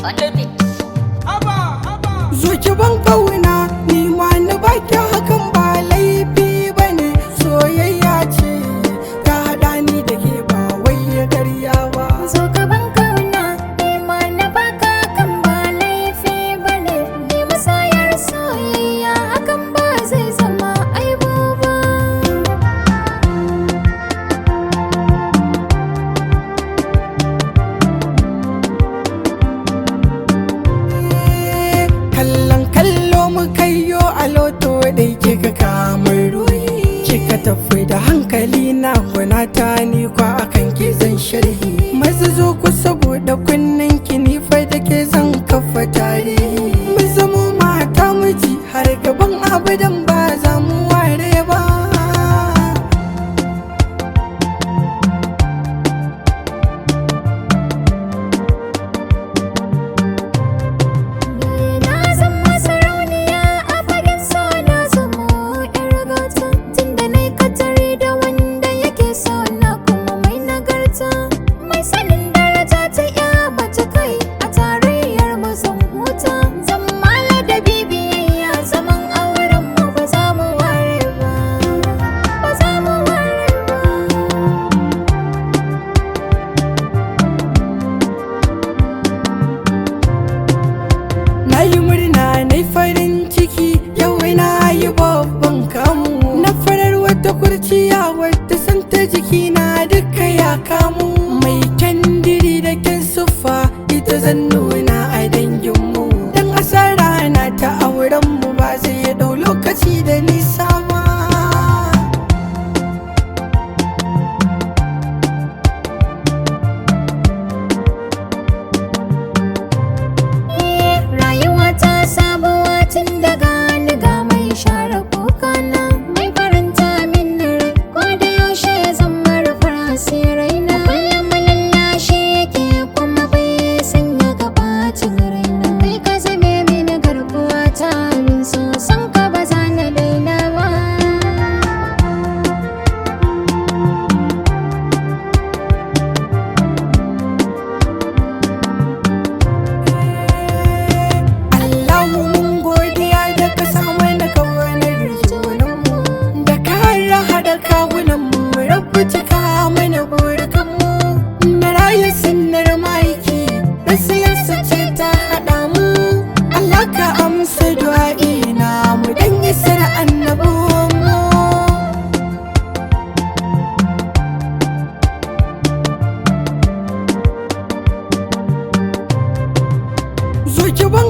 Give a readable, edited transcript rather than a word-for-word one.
on the beat. Zo ki ban kauna ni ma na baki hakan ba laifi bane, soyayya ce ta haɗa ni da ke ba wai ya karya ba. Zo ka ban kauna ni ma na baka hakan ba laifi bane, ni musayar soyayya hakan ba zai zama aibu ba. Kallon kallo muka yo a loto dai kika kamar ruhi, kika tafi da hankali na gwanata ni kwa akan ki zan sharhi. Maza zo ku saboda kunnen ki ni fa da ke zan kafa tarihi. Mu zamo mata miji har gaban abadan ba za mu ware ba. Na zama sarauniya a fagen so, na zamo yar gata, tunda nai katari da wanda yake so na kuma mai nagarta, mai sanin daraja ta ya bace kai a tarayyar mu zan huta. Zan mala da bibiyayya zaman auren mu ba za mu ware ba, ba za mu ware ba. Na yi murna na yi farin ciki yau na yi babban kamu, na farar wata kurciya wadda santa jiki na duka ya kamu. Mai kyandiri da kyan siffa ita zan nuna a danginmu, dan asara na ta auren mu ba zai dau lokaci da nisa ba. Rayuwa ta sabuwa tun daga ni ga mai share kokana, mai faranta min rai ko da yaushe zan marufar asiraina. Kullum lallashi yake kuma bai sanya gabacin raina, kai ka zame mini garkuwa ta min so, san ka ba za na daina ba. Allahu mun godiya da ka samu na kawanar junanmu, da ka haɗa kawunanmu, rabu cika mana burkanmu. Marayu sunnar maiki da siyarsa ce ta haɗa mu, Allah ka amsa du'a'i na mu dan isar annabinmu. Zo ki ban